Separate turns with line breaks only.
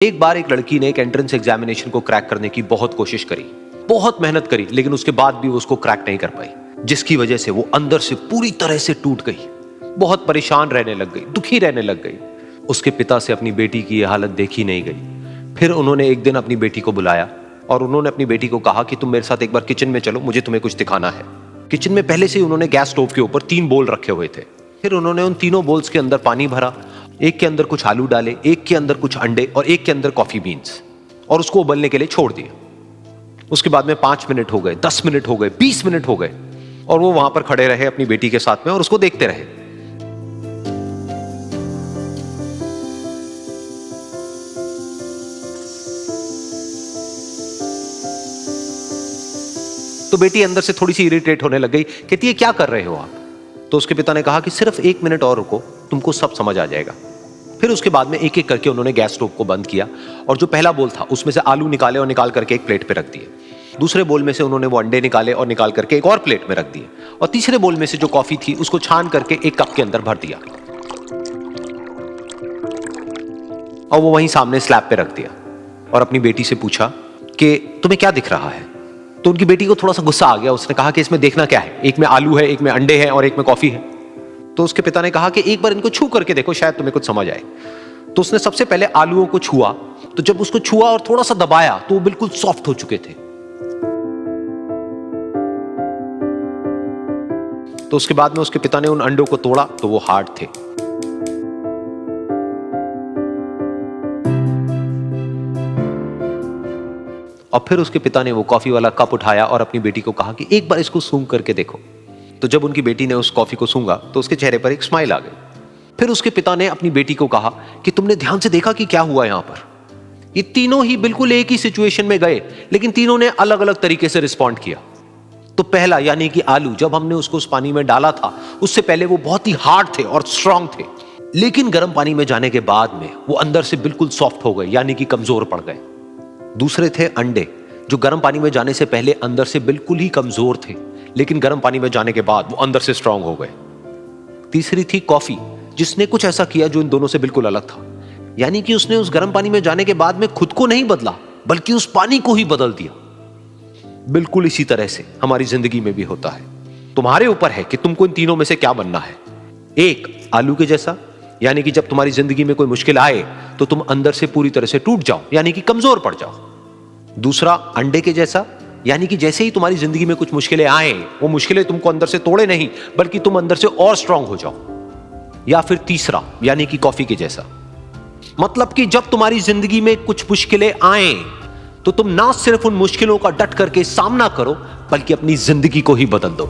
एक बार एक लड़की ने एक एंट्रेंस एग्जामिनेशन को क्रैक करने की बहुत कोशिश करी, बहुत मेहनत करी, लेकिन उसके बाद भी वो उसको क्रैक नहीं कर पाई, जिसकी वजह से वो अंदर से पूरी तरह से टूट गई, बहुत परेशान रहने लग गई, दुखी रहने लग गई। उसके पिता से अपनी बेटी की यह हालत देखी नहीं गई। फिर उन्होंने एक दिन अपनी बेटी को बुलाया और उन्होंने अपनी बेटी को कहा कि तुम मेरे साथ एक बार किचन में चलो, मुझे तुम्हें कुछ दिखाना है। किचन में पहले से ही उन्होंने गैस स्टोव के ऊपर 3 बोल रखे हुए थे। फिर उन्होंने उन तीनों बोल्स के अंदर पानी भरा, एक के अंदर कुछ आलू डाले, एक के अंदर कुछ अंडे और एक के अंदर कॉफी बीन्स, और उसको उबलने के लिए छोड़ दिया। उसके बाद में 5 मिनट हो गए, 10 मिनट हो गए, 20 मिनट हो गए, और वो वहां पर खड़े रहे अपनी बेटी के साथ में और उसको देखते रहे। तो बेटी अंदर से थोड़ी सी इरिटेट होने लग गई, कहती है क्या कर रहे हो आप? तो उसके पिता ने कहा कि सिर्फ 1 मिनट और रुको, तुमको सब समझ आ जाएगा। फिर उसके बाद में एक एक करके उन्होंने गैस स्टोव को बंद किया और जो पहला बोल था उसमें से आलू निकाले और निकाल करके एक प्लेट पे रख दिए। दूसरे बोल में से उन्होंने वो अंडे निकाले और निकाल करके एक और प्लेट में रख दिए, और तीसरे बोल में से जो कॉफी थी उसको छान करके एक कप के अंदर भर दिया और वो वहीं सामने स्लैब पे रख दिया और अपनी बेटी से पूछा कि तुम्हें क्या दिख रहा है? तो उनकी बेटी को थोड़ा सा गुस्सा आ गया। उसने कहा कि इसमें देखना क्या है, एक में आलू है, एक में अंडे हैं और एक में कॉफी है। तो उसके पिता ने कहा कि एक बार इनको छू करके देखो, शायद तुम्हें कुछ समझ आए। तो उसने सबसे पहले आलूओं को छुआ, तो जब उसको छुआ और थोड़ा सा दबाया तो वो बिल्कुल सॉफ्ट हो चुके थे। तो उसके बाद में उसके पिता ने उन अंडों को तोड़ा तो वो हार्ड थे। और फिर उसके पिता ने वो कॉफी वाला कप उठाया और अपनी बेटी को कहा कि एक बार इसको सूंघ करके देखो। तो जब उनकी बेटी ने उस कॉफी को सूंघा तो उसके चेहरे पर एक स्माइल आ गई। फिर उसके पिता ने अपनी बेटी को कहा कि तुमने ध्यान से देखा कि क्या हुआ यहां पर? ये तीनों ही बिल्कुल एक ही सिचुएशन में गए, लेकिन तीनों ने अलग अलग तरीके से रिस्पॉन्ड किया। तो पहला यानी कि आलू, जब हमने उसको उस पानी में डाला था उससे पहले वो बहुत ही हार्ड थे और स्ट्रांग थे, लेकिन गर्म पानी में जाने के बाद में वो अंदर से बिल्कुल सॉफ्ट हो गए, यानी कि कमजोर पड़ गए। दूसरे थे अंडे, जो गर्म पानी में जाने से पहले अंदर से बिल्कुल ही कमजोर थे, लेकिन गर्म पानी में जाने के बाद वो अंदर से स्ट्रांग हो गए। तीसरी थी कॉफी, जिसने कुछ ऐसा किया जो इन दोनों से बिल्कुल अलग था, यानी कि उसने उस गर्म पानी में जाने के बाद में खुद को नहीं बदला, बल्कि उस पानी को ही बदल दिया। बिल्कुल इसी तरह से हमारी जिंदगी में भी होता है। तुम्हारे ऊपर है कि तुमको इन तीनों में से क्या बनना है। एक, आलू के जैसा, यानी कि जब तुम्हारी जिंदगी में कोई मुश्किल आए तो तुम अंदर से पूरी तरह से टूट जाओ, यानी कि कमजोर पड़ जाओ। दूसरा, अंडे के जैसा, यानी कि जैसे ही तुम्हारी जिंदगी में कुछ मुश्किलें आए, वो मुश्किलें तुमको अंदर से तोड़े नहीं, बल्कि तुम अंदर से और स्ट्रांग हो जाओ। या फिर तीसरा, यानी कि कॉफी के जैसा, मतलब कि जब तुम्हारी जिंदगी में कुछ मुश्किलें आए तो तुम ना सिर्फ उन मुश्किलों का डट करके सामना करो, बल्कि अपनी जिंदगी को ही बदल दो।